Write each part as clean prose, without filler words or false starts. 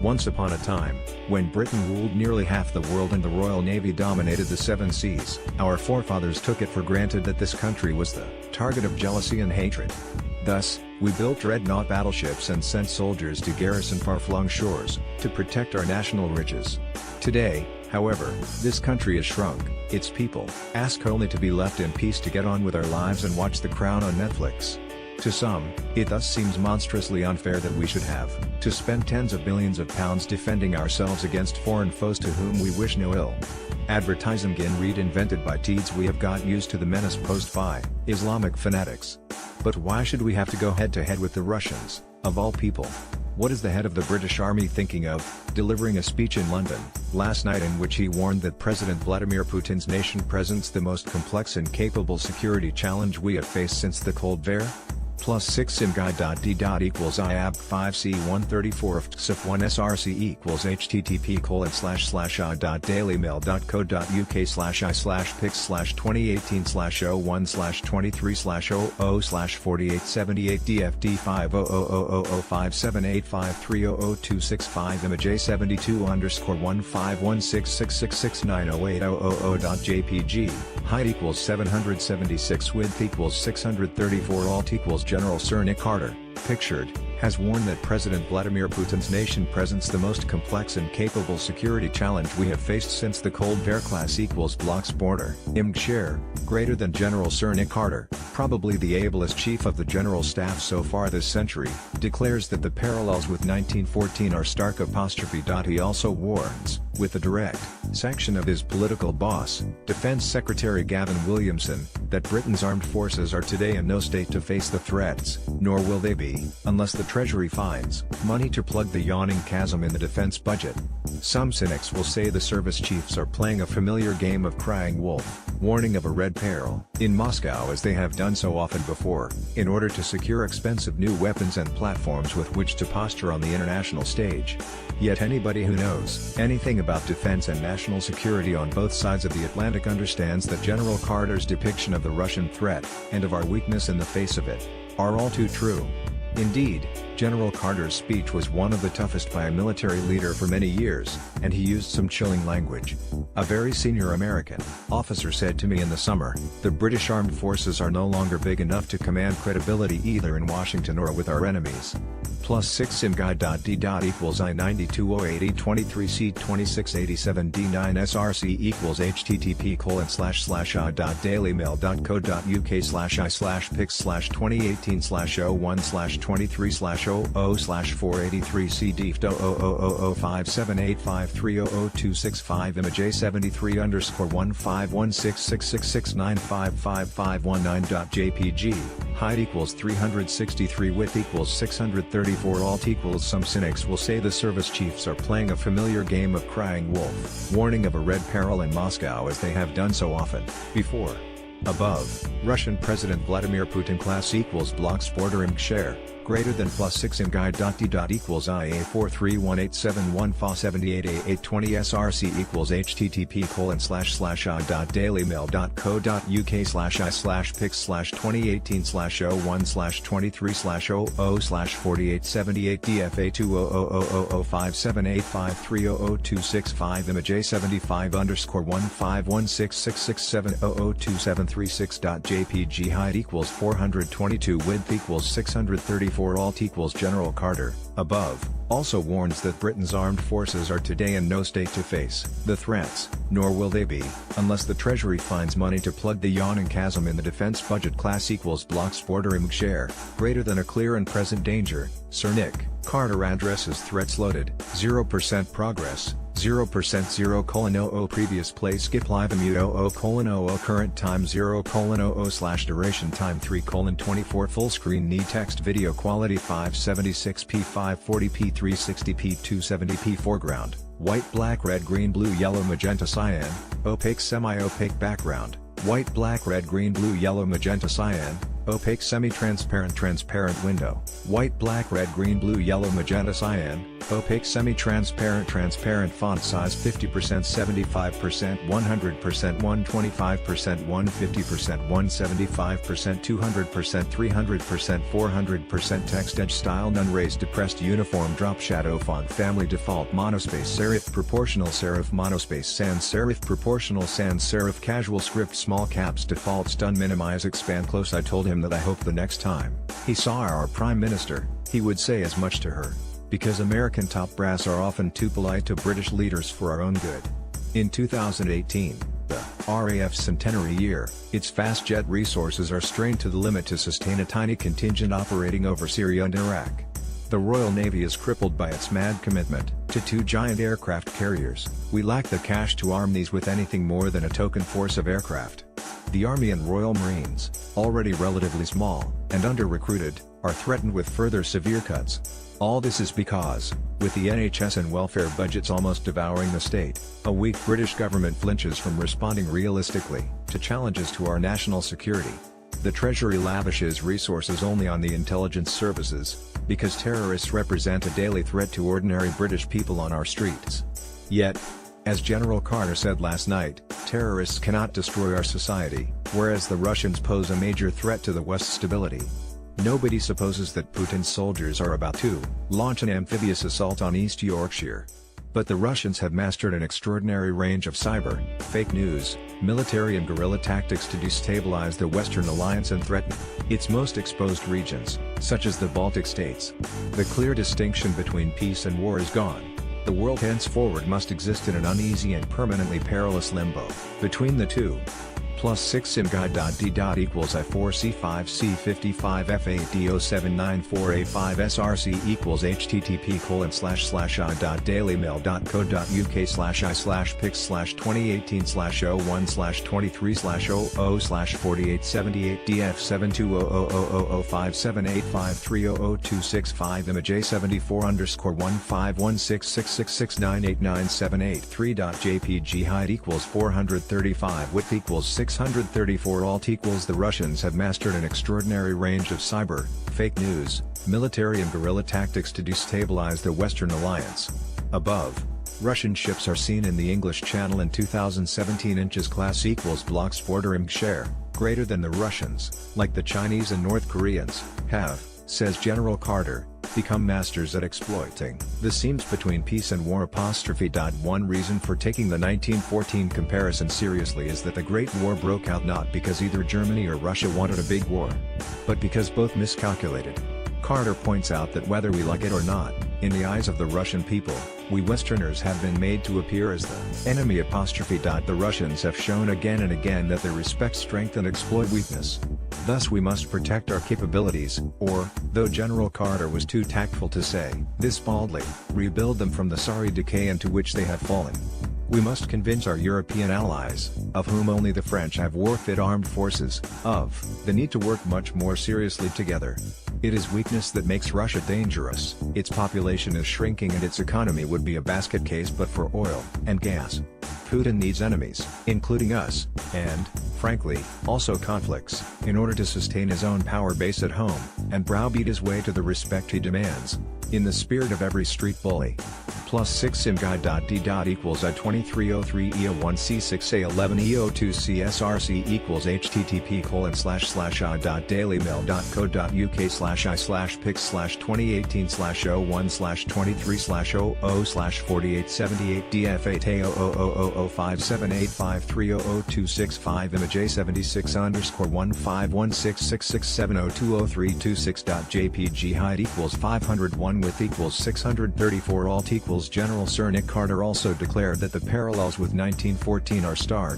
Once upon a time, when Britain ruled nearly half the world and the Royal Navy dominated the seven seas, our forefathers took it for granted that this country was the target of jealousy and hatred. Thus, we built dreadnought battleships and sent soldiers to garrison far-flung shores, to protect our national riches. Today, however, this country has shrunk, its people ask only to be left in peace to get on with our lives and watch The Crown on Netflix. To some, it thus seems monstrously unfair that we should have to spend tens of billions of pounds defending ourselves against foreign foes to whom we wish no ill. Advertising again reinvented by Teeds. We have got used to the menace posed by Islamic fanatics. But why should we have to go head-to-head with the Russians, of all people? What is the head of the British Army thinking of, delivering a speech in London last night in which he warned that President Vladimir Putin's nation presents the most complex and capable security challenge we have faced since the Cold War? +6 simguide.d. equals iab5c134 ftsif1 src equals http://.dailymail.co.uk/i/pics/2818/01/23/00/4878 dfd5000578530026 image 72_15166690800.jpg, height equals 776, width equals 634, alt equals General Sir Nick Carter, pictured, has warned that President Vladimir Putin's nation presents the most complex and capable security challenge we have faced since the Cold War. Class equals blocks border, img share, greater than General Sir Nick Carter, probably the ablest chief of the General Staff so far this century, declares that the parallels with 1914 are stark apostrophe. He also warns, with the direct sanction of his political boss, Defense Secretary Gavin Williamson, that Britain's armed forces are today in no state to face the threats, nor will they be, unless the Treasury finds money to plug the yawning chasm in the defense budget. Some cynics will say the service chiefs are playing a familiar game of crying wolf, warning of a red peril in Moscow as they have done so often before, in order to secure expensive new weapons and platforms with which to posture on the international stage. Yet anybody who knows anything about defense and national security on both sides of the Atlantic understands that General Carter's depiction of the Russian threat, and of our weakness in the face of it, are all too true. Indeed, General Carter's speech was one of the toughest by a military leader for many years, and he used some chilling language. A very senior American officer said to me in the summer, "The British armed forces are no longer big enough to command credibility either in Washington or with our enemies." +6 simguide.d. equals I9208E23C2687D9 src equals http://.dailymail.co.uk/pics/2018/01/23/00/483 cdft 0005785300265 image a73_1516669555519.jpg, height equals 363, width equals 634, alt equals. Some cynics will say the service chiefs are playing a familiar game of crying wolf, warning of a red peril in Moscow as they have done so often before. Above, Russian President Vladimir Putin. Class equals blocks border img share, greater than +6 imguide.d. equals IA431871 fa78A820 src equals http://.dailymail.co.uk/pics/2818/01/23/00/4878 dfa2000057853000265 image a75_1516667002736.jpg, height equals 422, width equals 634, alt equals General Carter, above, also warns that Britain's armed forces are today in no state to face the threats, nor will they be, unless the Treasury finds money to plug the yawning chasm in the defense budget. Class equals blocks border img share, greater than a clear and present danger. Sir Nick Carter addresses threats loaded, 0% progress, 0% 0:00 previous play skip live immute 00:00 current time 0:00 duration time 3:24 full screen need text video quality 576p 540p 360p 270p foreground, white black red green blue yellow magenta cyan, opaque semi-opaque background, white black red green blue yellow magenta cyan, opaque semi-transparent transparent window, white black red green blue yellow magenta cyan, Opaque semi-transparent transparent font size 50%, 75%, 100%, 125%, 150%, 175%, 200%, 300%, 400% text edge style none raised depressed uniform drop shadow font family default monospace serif proportional serif monospace sans serif proportional sans serif casual script small caps default stun minimize expand close I told him that I hope the next time he saw our Prime Minister, he would say as much to her. Because American top brass are often too polite to British leaders for our own good. In 2018, the RAF centenary year, its fast jet resources are strained to the limit to sustain a tiny contingent operating over Syria and Iraq. The Royal Navy is crippled by its mad commitment to 2 giant aircraft carriers. We lack the cash to arm these with anything more than a token force of aircraft. The Army and Royal Marines, already relatively small and under-recruited, are threatened with further severe cuts. All this is because, with the NHS and welfare budgets almost devouring the state, a weak British government flinches from responding realistically to challenges to our national security. The Treasury lavishes resources only on the intelligence services, because terrorists represent a daily threat to ordinary British people on our streets. Yet, as General Carter said last night, terrorists cannot destroy our society, whereas the Russians pose a major threat to the West's stability. Nobody supposes that Putin's soldiers are about to launch an amphibious assault on East Yorkshire. But the Russians have mastered an extraordinary range of cyber, fake news, military and guerrilla tactics to destabilize the Western alliance and threaten its most exposed regions, such as the Baltic states. The clear distinction between peace and war is gone. The world henceforward must exist in an uneasy and permanently perilous limbo between the two. +6 simguide.d. equals I4C5C55F8D0794A5 SRC equals http://.dailymail.co.uk/i/pics/2018/01/23/00/4878 DF720000578530026 image A74_15166698978 height equals 435 width equals 634 alt equals the Russians have mastered an extraordinary range of cyber, fake news, military and guerrilla tactics to destabilize the Western alliance. Above, Russian ships are seen in the English Channel in 2017 inches class equals blocks bordering share, greater than the Russians, like the Chinese and North Koreans, have, says General Carter, become masters at exploiting the seams between peace and war. One reason for taking the 1914 comparison seriously is that the Great War broke out not because either Germany or Russia wanted a big war, but because both miscalculated. Carter points out that whether we like it or not, in the eyes of the Russian people, we Westerners have been made to appear as the enemy. The Russians have shown again and again that they respect strength and exploit weakness. Thus we must protect our capabilities, or, though General Carter was too tactful to say this baldly, rebuild them from the sorry decay into which they have fallen. We must convince our European allies, of whom only the French have war-fit armed forces, of the need to work much more seriously together. It is weakness that makes Russia dangerous. Its population is shrinking and its economy would be a basket case but for oil and gas. Putin needs enemies, including us, and, frankly, also conflicts, in order to sustain his own power base at home, and browbeat his way to the respect he demands. In the spirit of every street bully. +6 simguide.d. equals I2303E1C6A11E02C SRC http://.dailymail.co.uk/i/pics/2018/01/23/00/4878 DF8000578530026 image A76_1516667020326.jpg height equals 501 width equals 634 alt equals General Sir Nick Carter also declared that the parallels with 1914 are stark.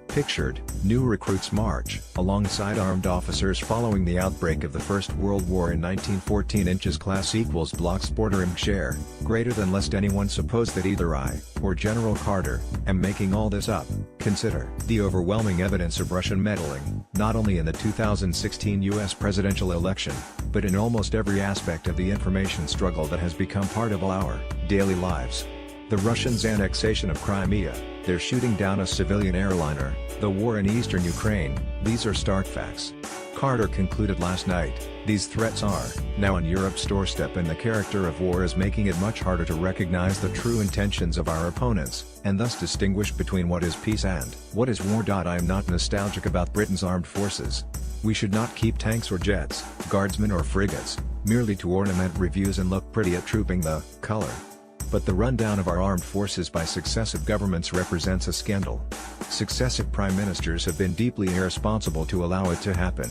Pictured, new recruits march alongside armed officers following the outbreak of the First World War in 1914 inches class equals blocks bordering share, greater than lest anyone suppose that either I, or General Carter, am making all this up. Consider the overwhelming evidence of Russian meddling, not only in the 2016 US presidential election, but in almost every aspect of the information struggle that has become part of our daily lives. The Russians' annexation of Crimea, their shooting down a civilian airliner, the war in eastern Ukraine, these are stark facts. Carter concluded last night, these threats are, now on Europe's doorstep, and the character of war is making it much harder to recognize the true intentions of our opponents, and thus distinguish between what is peace and what is war. I am not nostalgic about Britain's armed forces. We should not keep tanks or jets, guardsmen or frigates, merely to ornament reviews and look pretty at trooping the color. But the rundown of our armed forces by successive governments represents a scandal. Successive prime ministers have been deeply irresponsible to allow it to happen.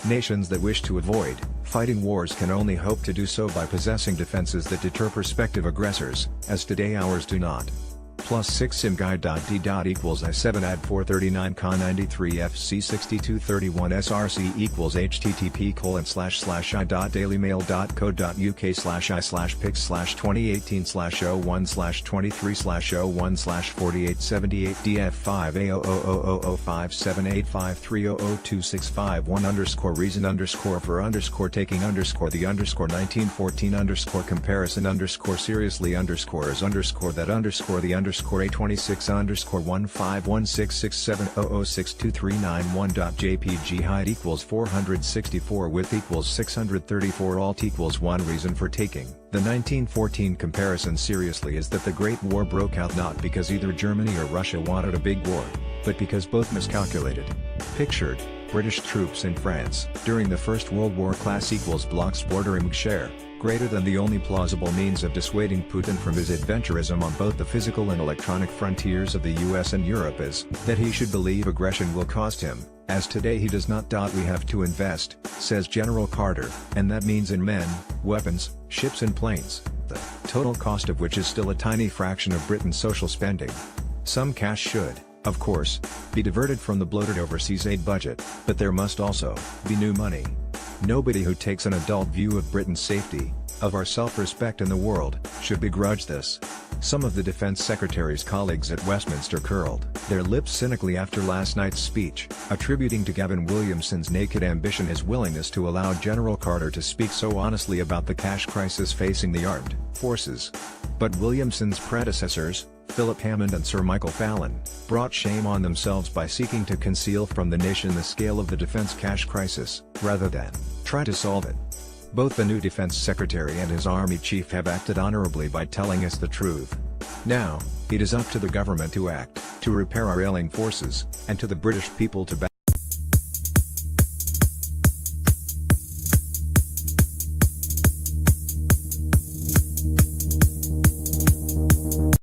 Nations that wish to avoid fighting wars can only hope to do so by possessing defenses that deter prospective aggressors, as today ours do not. +6 simguide.d. equals I7 ad 439 con 93 FC 6231 SRC equals http://i.dailymail.co.uk/i/pics/2018/01/23/01/4878 DF5AOOO578530265 _for_reason_comparison_the_seriously_that_the A26_151670062391.jpg height equals 464 width equals 634 alt equals 1 reason for taking the 1914 comparison seriously is that the Great War broke out not because either Germany or Russia wanted a big war, but because both miscalculated. Pictured, British troops in France during the First World War class equals blocks bordering share, greater than the only plausible means of dissuading Putin from his adventurism on both the physical and electronic frontiers of the US and Europe is that he should believe aggression will cost him, as today he does not. We have to invest, says General Carter, and that means in men, weapons, ships and planes, the total cost of which is still a tiny fraction of Britain's social spending. Some cash should, of course, be diverted from the bloated overseas aid budget, but there must also be new money. Nobody who takes an adult view of Britain's safety, of our self-respect in the world, should begrudge this. Some of the Defense Secretary's colleagues at Westminster curled their lips cynically after last night's speech, attributing to Gavin Williamson's naked ambition his willingness to allow General Carter to speak so honestly about the cash crisis facing the armed forces. But Williamson's predecessors, Philip Hammond and Sir Michael Fallon, brought shame on themselves by seeking to conceal from the nation the scale of the defense cash crisis, rather than try to solve it. Both the new Defense Secretary and his Army Chief have acted honorably by telling us the truth. Now, it is up to the government to act, to repair our ailing forces, and to the British people to back